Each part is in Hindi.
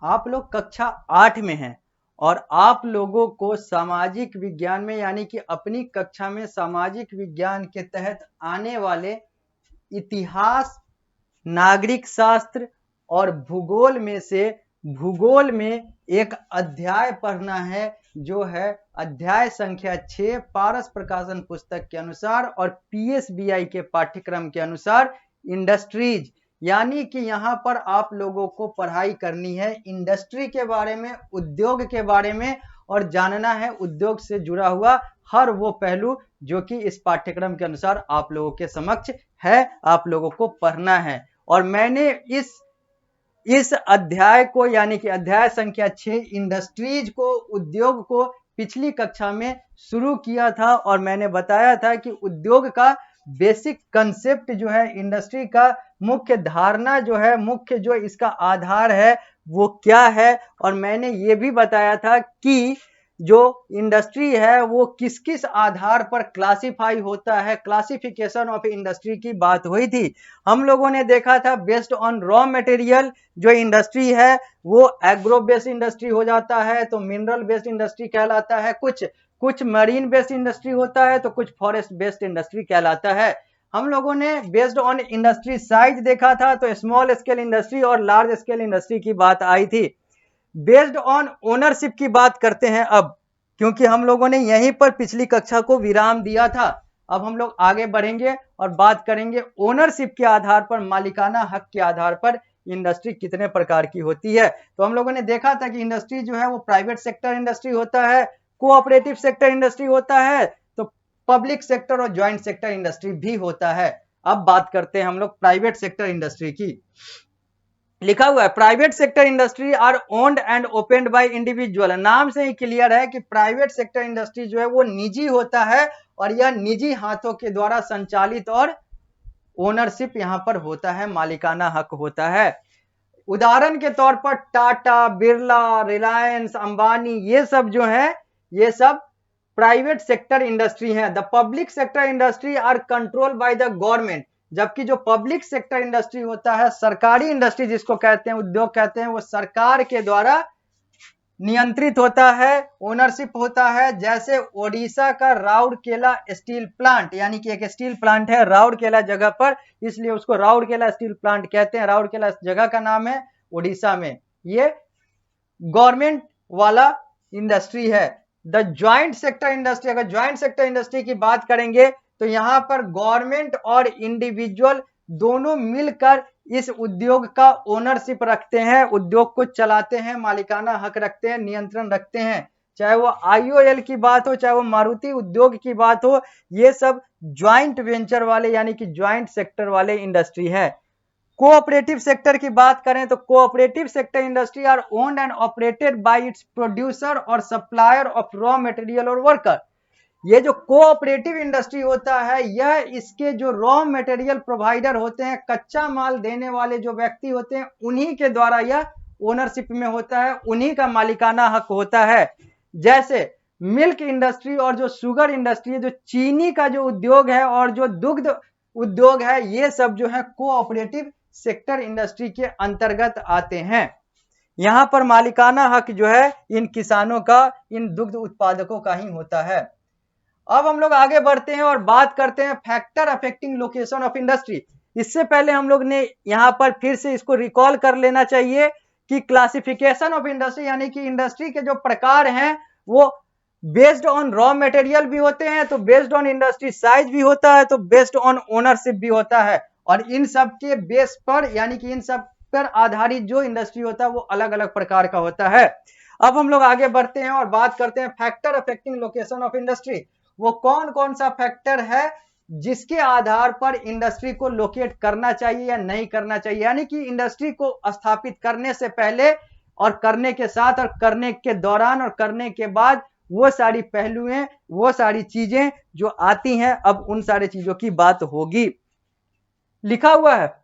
आप लोग कक्षा 8 में हैं और आप लोगों को सामाजिक विज्ञान में यानी कि अपनी कक्षा में सामाजिक विज्ञान के तहत आने वाले इतिहास, नागरिक शास्त्र और भूगोल में से भूगोल में एक अध्याय पढ़ना है, जो है अध्याय संख्या 6 पारस प्रकाशन पुस्तक के अनुसार और पीएसबीआई के पाठ्यक्रम के अनुसार इंडस्ट्रीज। यानी कि यहाँ पर आप लोगों को पढ़ाई करनी है इंडस्ट्री के बारे में, उद्योग के बारे में, और जानना है उद्योग से जुड़ा हुआ हर वो पहलू जो कि इस पाठ्यक्रम के अनुसार आप लोगों के समक्ष है, आप लोगों को पढ़ना है। और मैंने इस अध्याय को यानी कि अध्याय संख्या 6 इंडस्ट्रीज को, उद्योग को पिछली कक्षा में शुरू किया था और मैंने बताया था कि उद्योग का बेसिक कंसेप्ट जो है, इंडस्ट्री का मुख्य धारणा जो है, मुख्य जो इसका आधार है वो क्या है। और मैंने ये भी बताया था कि जो इंडस्ट्री है वो किस किस आधार पर क्लासिफाई होता है, क्लासिफिकेशन ऑफ इंडस्ट्री की बात हुई थी। हम लोगों ने देखा था बेस्ड ऑन रॉ मटेरियल जो इंडस्ट्री है वो एग्रो बेस्ड इंडस्ट्री हो जाता है, तो मिनरल बेस्ड इंडस्ट्री कहलाता है, कुछ मरीन बेस्ड इंडस्ट्री होता है, तो कुछ फॉरेस्ट बेस्ड इंडस्ट्री कहलाता है। हम लोगों ने बेस्ड ऑन इंडस्ट्री साइज देखा था, तो स्मॉल स्केल इंडस्ट्री और लार्ज स्केल इंडस्ट्री की बात आई थी। बेस्ड ऑन ओनरशिप की बात करते हैं अब, क्योंकि हम लोगों ने यहीं पर पिछली कक्षा को विराम दिया था। अब हम लोग आगे बढ़ेंगे और बात करेंगे ओनरशिप के आधार पर, मालिकाना हक के आधार पर इंडस्ट्री कितने प्रकार की होती है। तो हम लोगों ने देखा था कि इंडस्ट्री जो है वो प्राइवेट सेक्टर इंडस्ट्री होता है, कोऑपरेटिव सेक्टर इंडस्ट्री होता है, तो पब्लिक सेक्टर और ज्वाइंट सेक्टर इंडस्ट्री भी होता है। अब बात करते हैं हम लोग प्राइवेट सेक्टर इंडस्ट्री की। लिखा हुआ है private sector industry are owned and opened by individual. नाम से ही क्लियर है कि प्राइवेट सेक्टर इंडस्ट्री जो है वो निजी होता है और यह निजी हाथों के द्वारा संचालित और ओनरशिप यहां पर होता है, मालिकाना हक होता है। उदाहरण के तौर पर टाटा, बिरला, रिलायंस, अंबानी, ये सब जो है ये सब प्राइवेट सेक्टर इंडस्ट्री है। The public sector industry are control by the government. जबकि जो पब्लिक सेक्टर इंडस्ट्री होता है, सरकारी इंडस्ट्री जिसको कहते हैं, उद्योग कहते हैं, वो सरकार के द्वारा नियंत्रित होता है, ओनरशिप होता है। जैसे ओडिशा का राउरकेला स्टील प्लांट, यानी कि एक स्टील प्लांट है राउरकेला जगह पर, इसलिए उसको राउरकेला स्टील प्लांट कहते हैं। राउरकेला जगह का नाम है ओडिशा में। ये गवर्नमेंट वाला इंडस्ट्री है। द ज्वाइंट सेक्टर इंडस्ट्री, अगर ज्वाइंट सेक्टर इंडस्ट्री की बात करेंगे तो यहां पर गवर्नमेंट और इंडिविजुअल दोनों मिलकर इस उद्योग का ओनरशिप रखते हैं, उद्योग को चलाते हैं, मालिकाना हक रखते हैं, नियंत्रण रखते हैं। चाहे वो आईओएल की बात हो, चाहे वो मारुति उद्योग की बात हो, ये सब ज्वाइंट वेंचर वाले यानी कि ज्वाइंट सेक्टर वाले इंडस्ट्री है। कोऑपरेटिव सेक्टर की बात करें तो cooperative sector industry are owned and operated by its producer और सप्लायर ऑफ रॉ मटेरियल और वर्कर। ये जो कोऑपरेटिव इंडस्ट्री होता है, यह इसके जो रॉ मटेरियल प्रोवाइडर होते हैं, कच्चा माल देने वाले जो व्यक्ति होते हैं, उन्हीं के द्वारा यह ओनरशिप में होता है, उन्हीं का मालिकाना हक होता है। जैसे मिल्क इंडस्ट्री और जो शुगर इंडस्ट्री है, जो चीनी का जो उद्योग है और जो दुग्ध उद्योग है, ये सब जो है कोऑपरेटिव सेक्टर इंडस्ट्री के अंतर्गत आते हैं। यहां पर मालिकाना हक जो है इन किसानों का, इन दुग्ध उत्पादकों का ही होता है। अब हम लोग आगे बढ़ते हैं और बात करते हैं factor affecting location of industry. इससे पहले हम लोग ने यहां पर फिर से इसको रिकॉल कर लेना चाहिए कि क्लासिफिकेशन ऑफ इंडस्ट्री यानी कि इंडस्ट्री के जो प्रकार हैं वो बेस्ड ऑन रॉ मटेरियल भी होते हैं, तो बेस्ड ऑन इंडस्ट्री साइज भी होता है, तो बेस्ड ऑन ओनरशिप भी होता है। और इन सब के बेस पर यानी कि इन सब पर आधारित जो इंडस्ट्री होता है वो अलग अलग प्रकार का होता है। अब हम लोग आगे बढ़ते हैं और बात करते हैं factor affecting location of industry. वो कौन कौन सा फैक्टर है जिसके आधार पर इंडस्ट्री को लोकेट करना चाहिए या नहीं करना चाहिए, यानी कि इंडस्ट्री को स्थापित करने से पहले और करने के साथ और करने के दौरान और करने के बाद वो सारी पहलुएं, वो सारी चीजें जो आती हैं, अब उन सारी चीजों की बात होगी। लिखा हुआ है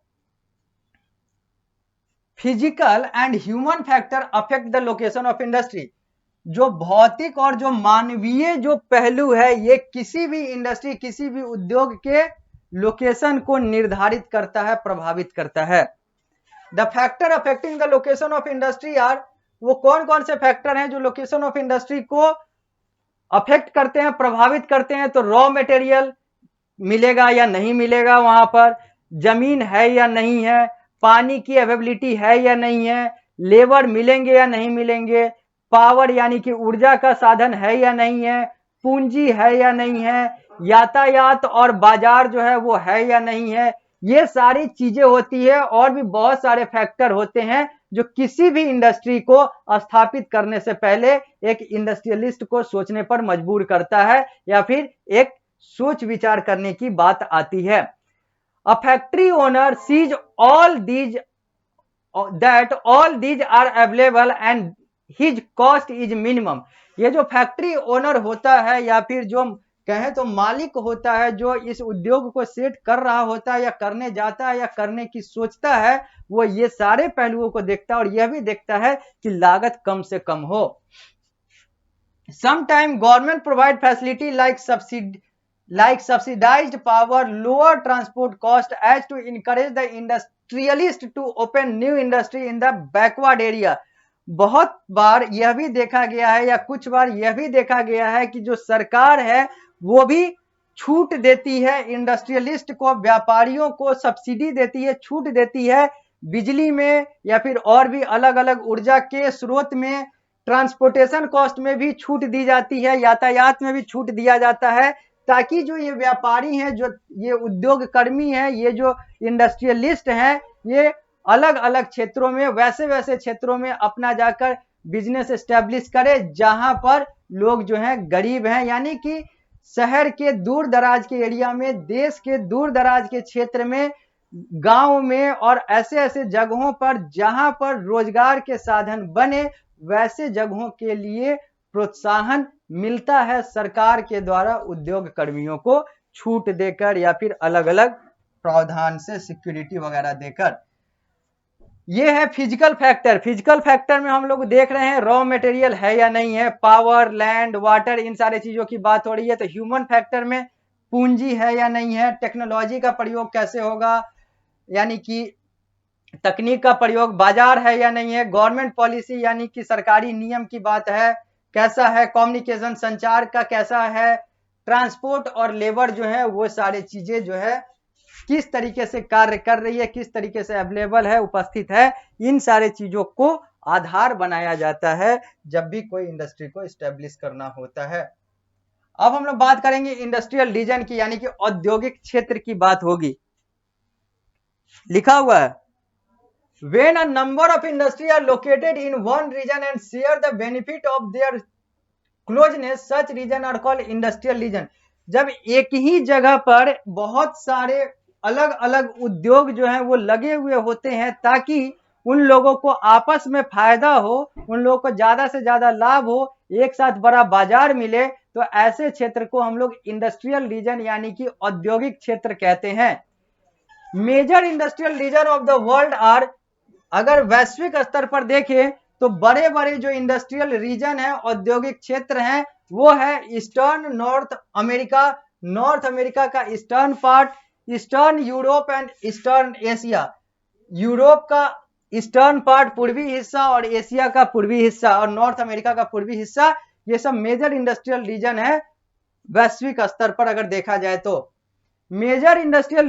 physical and human factor affect the location of industry. जो भौतिक और जो मानवीय जो पहलू है, ये किसी भी इंडस्ट्री, किसी भी उद्योग के लोकेशन को निर्धारित करता है, प्रभावित करता है। The factor affecting the location of industry are, वो कौन कौन से फैक्टर हैं जो लोकेशन ऑफ इंडस्ट्री को अफेक्ट करते हैं, प्रभावित करते हैं? तो रॉ मटेरियल मिलेगा या नहीं मिलेगा वहां पर, जमीन है या नहीं है, पानी की अवेलेबिलिटी है या नहीं है, लेबर मिलेंगे या नहीं मिलेंगे, पावर यानी कि ऊर्जा का साधन है या नहीं है, पूंजी है या नहीं है, यातायात और बाजार जो है वो है या नहीं है। ये सारी चीजें होती है और भी बहुत सारे फैक्टर होते हैं जो किसी भी इंडस्ट्री को स्थापित करने से पहले एक इंडस्ट्रियलिस्ट को सोचने पर मजबूर करता है या फिर एक सोच विचार करने की बात आती है। A factory owner sees all these that all these are available and his cost is minimum. ये जो फैक्ट्री ओनर होता है या फिर जो कहें तो मालिक होता है, जो इस उद्योग को सेट कर रहा होता है या करने जाता है या करने की सोचता है, वो ये सारे पहलुओं को देखता है और यह भी देखता है कि लागत कम से कम हो। Sometimes government provide facility like subsidized power, lower transport cost as to encourage the industrialist to open new industry in the backward area। बहुत बार यह भी देखा गया है या कुछ बार यह भी देखा गया है कि जो सरकार है वो भी छूट देती है इंडस्ट्रियलिस्ट को, व्यापारियों को सब्सिडी देती है, छूट देती है बिजली में या फिर और भी अलग अलग ऊर्जा के स्रोत में, ट्रांसपोर्टेशन कॉस्ट में भी छूट दी जाती है, यातायात में भी छूट दिया जाता है, ताकि जो ये व्यापारी हैं, जो ये उद्योग कर्मी हैं, ये जो इंडस्ट्रियलिस्ट हैं, ये अलग अलग क्षेत्रों में वैसे वैसे क्षेत्रों में अपना जाकर बिजनेस एस्टेब्लिश करे जहां पर लोग जो हैं गरीब हैं, यानी कि शहर के दूर दराज के एरिया में, देश के दूर दराज के क्षेत्र में, गांव में और ऐसे ऐसे जगहों पर जहां पर रोजगार के साधन बने, वैसे जगहों के लिए प्रोत्साहन मिलता है सरकार के द्वारा उद्योग कर्मियों को छूट देकर या फिर अलग अलग प्रावधान से सिक्योरिटी वगैरह देकर। ये है फिजिकल फैक्टर। फिजिकल फैक्टर में हम लोग देख रहे हैं रॉ मटेरियल है या नहीं है, पावर, लैंड, वाटर, इन सारे चीजों की बात हो रही है। तो ह्यूमन फैक्टर में पूंजी है या नहीं है, टेक्नोलॉजी का प्रयोग कैसे होगा, यानी कि तकनीक का प्रयोग, बाजार है या नहीं है, गवर्नमेंट पॉलिसी यानी कि सरकारी नियम की बात है, कैसा है कम्युनिकेशन, संचार का कैसा है, ट्रांसपोर्ट और लेबर जो है वो सारी चीजें जो है किस तरीके से कार्य कर रही है, किस तरीके से अवेलेबल है, उपस्थित है, इन सारे चीजों को आधार बनाया जाता है जब भी कोई इंडस्ट्री को एस्टेब्लिश करना होता है। अब हम लोग बात करेंगे इंडस्ट्रियल रीजन की, यानी कि औद्योगिक क्षेत्र की बात होगी। लिखा हुआ है when a number of industries are located in one region and share the benefit of their closeness, such region are called industrial region। जब एक ही जगह पर बहुत सारे अलग अलग उद्योग जो हैं वो लगे हुए होते हैं ताकि उन लोगों को आपस में फायदा हो, उन लोगों को ज्यादा से ज्यादा लाभ हो, एक साथ बड़ा बाजार मिले, तो ऐसे क्षेत्र को हम लोग इंडस्ट्रियल रीजन यानी कि औद्योगिक क्षेत्र कहते हैं। Major industrial region of the world are, अगर वैश्विक स्तर पर देखें तो बड़े बड़े जो इंडस्ट्रियल रीजन है, औद्योगिक क्षेत्र हैं, वो है eastern North America, North America का eastern part, eastern Europe and eastern Asia, Europe का ईस्टर्न पार्ट पूर्वी हिस्सा और एशिया का पूर्वी हिस्सा और नॉर्थ अमेरिका का पूर्वी हिस्सा, ये सब मेजर इंडस्ट्रियल रीजन है वैश्विक स्तर पर अगर देखा जाए तो। Major industrial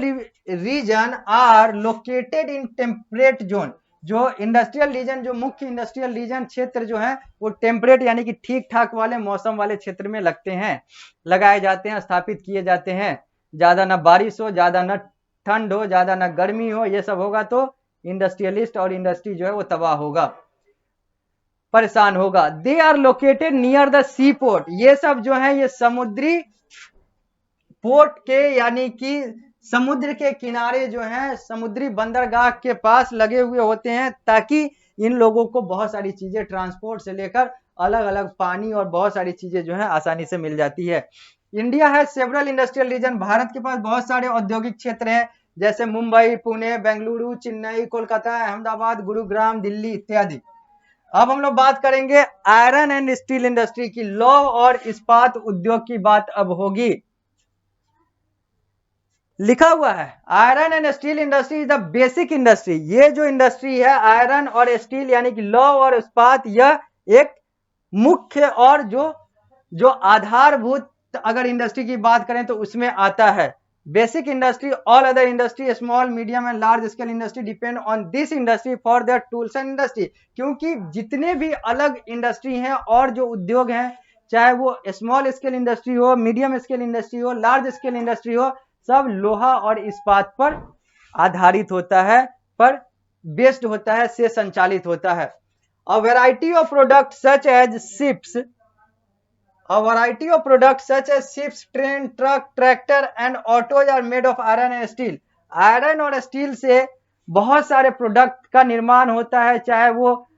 region are located in temperate zone, जो इंडस्ट्रियल रीजन, जो मुख्य इंडस्ट्रियल रीजन क्षेत्र जो है वो टेम्परेट यानी कि ठीक ठाक वाले मौसम वाले क्षेत्र में लगते हैं, लगाए जाते हैं, स्थापित किए जाते हैं। ज्यादा ना बारिश हो, ज्यादा ना ठंड हो, ज्यादा ना गर्मी हो, ये सब होगा तो इंडस्ट्रियलिस्ट और इंडस्ट्री जो है वो तबाह होगा, परेशान होगा। They are located near the sea port, ये सब जो है ये समुद्री पोर्ट के यानी कि समुद्र के किनारे जो है, समुद्री बंदरगाह के पास लगे हुए होते हैं, ताकि इन लोगों को बहुत सारी चीजें ट्रांसपोर्ट से लेकर अलग अलग पानी और बहुत सारी चीजें जो है आसानी से मिल जाती है। इंडिया है सेवरल इंडस्ट्रियल रीजन, भारत के पास बहुत सारे औद्योगिक क्षेत्र हैं, जैसे मुंबई, पुणे, बेंगलुरु, चेन्नई, कोलकाता, अहमदाबाद, गुरुग्राम, दिल्ली इत्यादि। अब हम लोग बात करेंगे आयरन एंड स्टील इंडस्ट्री की, लौह और इस्पात उद्योग की बात अब होगी। लिखा हुआ है iron and steel industry is the basic industry. ये जो इंडस्ट्री है आयरन और स्टील यानी कि लौह और इस्पात, यह एक मुख्य और जो आधारभूत अगर इंडस्ट्री की बात करें तो उसमें आता है। Basic industry, all other industry, small medium and large scale industry depend on this industry for their tools and industry. क्योंकि जितने भी अलग इंडस्ट्री हैं और जो उद्योग हैं, चाहे वो स्मॉल स्केल इंडस्ट्री हो, मीडियम स्केल इंडस्ट्री हो, लार्ज स्केल इंडस्ट्री हो, सब लोहा और इस्पात पर आधारित होता है, पर बेस्ड होता है, से संचालित होता है। A variety of products such as ships, train, truck, tractor and autos are made of iron and steel. Iron और स्टील से बहुत सारे प्रोडक्ट का निर्माण होता है, चाहे वो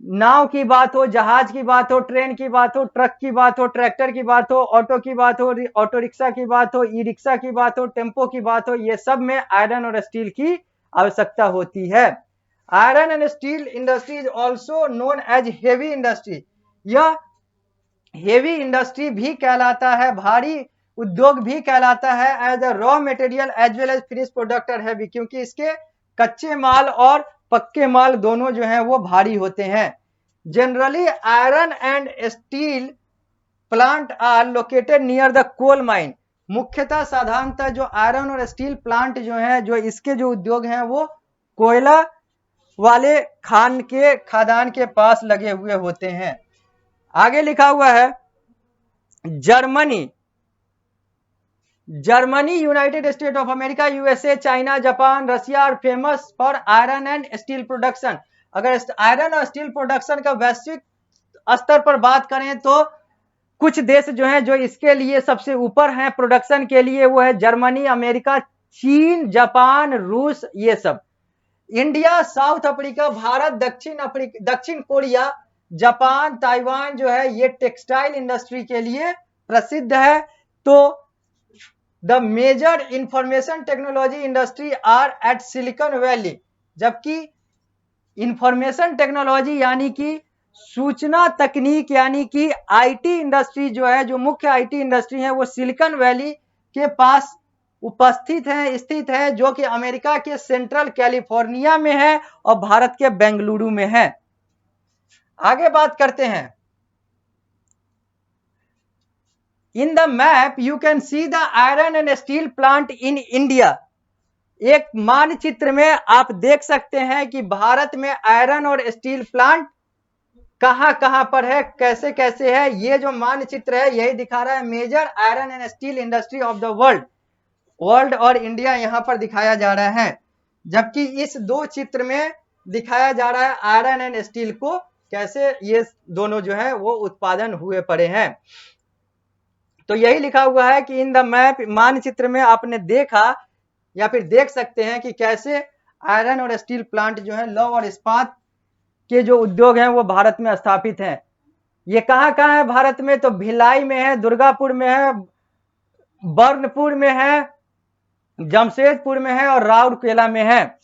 नाव की बात हो, जहाज की बात हो, ट्रेन की बात हो, ट्रक की बात हो, ट्रैक्टर की बात हो, ऑटो की बात हो, ऑटो रिक्शा की बात हो, ई रिक्शा की बात हो, टेम्पो की बात हो, ये सब में आयरन और स्टील की आवश्यकता होती है। Iron and steel industry is also known as heavy industry. यह हेवी इंडस्ट्री भी कहलाता है, भारी उद्योग भी कहलाता है, as a raw material as well as finish product are heavy, क्योंकि इसके कच्चे माल और पक्के माल दोनों जो हैं वो भारी होते हैं। Generally iron and steel plant are located near the coal mine. मुख्यतः साधारणतः जो आयरन और स्टील प्लांट जो है, जो इसके जो उद्योग हैं वो कोयला वाले खादान के पास लगे हुए होते हैं। आगे लिखा हुआ है Germany, United State of America, USA, China, Japan, Russia are famous for iron and steel production. अगर आयरन और स्टील प्रोडक्शन का वैश्विक स्तर पर बात करें तो कुछ देश जो हैं जो इसके लिए सबसे ऊपर हैं प्रोडक्शन के लिए, वो है जर्मनी, अमेरिका, चीन, जापान, रूस, ये सब। इंडिया, साउथ अफ्रीका, भारत, दक्षिण कोरिया, जापान, ताइवान जो है ये टेक्सटाइल इंडस्ट्री के लिए प्रसिद्ध है। तो the major information technology industry are at Silicon Valley, जबकि इंफॉर्मेशन टेक्नोलॉजी यानी कि सूचना तकनीक यानी कि आईटी इंडस्ट्री जो है, जो मुख्य आईटी इंडस्ट्री है, वो सिलिकॉन वैली के पास उपस्थित है, स्थित है, जो कि अमेरिका के सेंट्रल कैलिफोर्निया में है और भारत के बेंगलुरु में है। आगे बात करते हैं। In the map you can see the iron and steel plant in India. एक मानचित्र में आप देख सकते हैं कि भारत में आयरन और स्टील प्लांट कहां कहां पर है, कैसे कैसे है। ये जो मानचित्र है यही दिखा रहा है major iron and steel industry of the world और इंडिया यहां पर दिखाया जा रहा है। जबकि इस दो चित्र में दिखाया जा रहा है आयरन एंड स्टील को कैसे ये दोनों जो है वो उत्पादन हुए पड़े हैं। तो यही लिखा हुआ है कि इन द मैप, मानचित्र में आपने देखा या फिर देख सकते हैं कि कैसे आयरन और स्टील प्लांट जो है, लौह और इस्पात के जो उद्योग हैं वो भारत में स्थापित हैं। ये कहां कहां है भारत में? तो भिलाई में है, दुर्गापुर में है, बर्नपुर में है, जमशेदपुर में है और राउरकेला में है।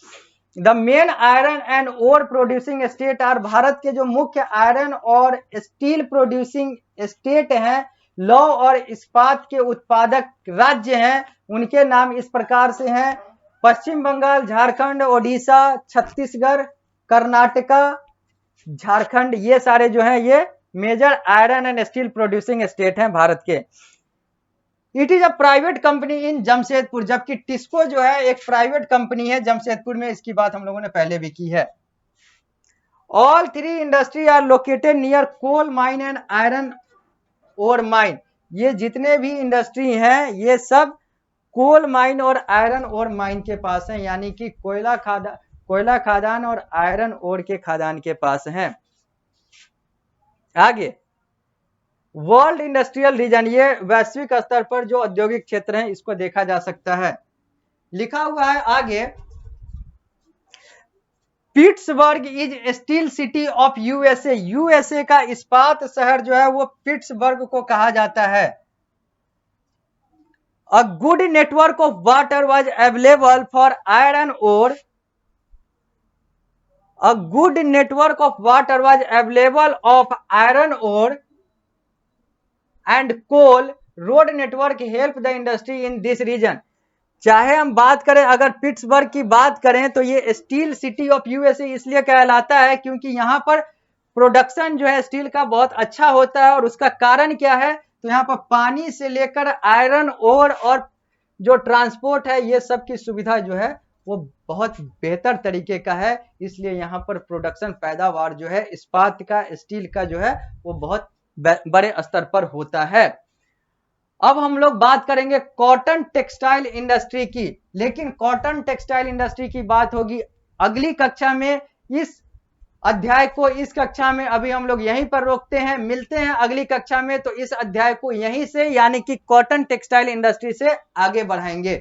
The main iron and ore producing state are, Bharat के जो मुख्य आयरन और स्टील प्रोड्यूसिंग स्टेट हैं, लौह और इस्पात के उत्पादक राज्य हैं, उनके नाम इस प्रकार से हैं: पश्चिम बंगाल, झारखंड, ओडिशा, छत्तीसगढ़, कर्नाटका, झारखंड। ये सारे जो हैं ये major iron and steel producing state हैं भारत के। It is a private company in Jamshedpur, जबकि टिस्को जो है एक प्राइवेट कंपनी है जमशेदपुर में, इसकी बात हम लोगों ने पहले भी की है। All three industry are located near coal mine and iron ore mine. ये जितने भी इंडस्ट्री हैं ये सब कोल माइन और आयरन ओर माइन के पास हैं, यानी कि कोयला खादान और आयरन ओर के खादान के पास हैं। आगे वर्ल्ड इंडस्ट्रियल रीजन, ये वैश्विक स्तर पर जो औद्योगिक क्षेत्र है इसको देखा जा सकता है। लिखा हुआ है आगे, Pittsburgh is steel city of USA. USA का इस्पात शहर जो है वो पिट्सबर्ग को कहा जाता है। A good network of water was available for iron ore. A good network of water was available of iron ore and coal road network helped the industry in this region. चाहे हम बात करें, अगर पिट्सबर्ग की बात करें तो ये स्टील सिटी ऑफ यूएसए इसलिए कहलाता है क्योंकि यहाँ पर प्रोडक्शन जो है स्टील का बहुत अच्छा होता है। और उसका कारण क्या है, तो यहाँ पर पानी से लेकर आयरन ओर और जो ट्रांसपोर्ट है, ये सब की सुविधा जो है वो बहुत बेहतर तरीके का है। इसलिए यहाँ पर प्रोडक्शन पैदावार जो है इस्पात का, स्टील का जो है वो बहुत बड़े स्तर पर होता है। अब हम लोग बात करेंगे कॉटन टेक्सटाइल इंडस्ट्री की, लेकिन कॉटन टेक्सटाइल इंडस्ट्री की बात होगी अगली कक्षा में। इस अध्याय को इस कक्षा में अभी हम लोग यहीं पर रोकते हैं, मिलते हैं अगली कक्षा में। तो इस अध्याय को यहीं से यानी कि कॉटन टेक्सटाइल इंडस्ट्री से आगे बढ़ाएंगे।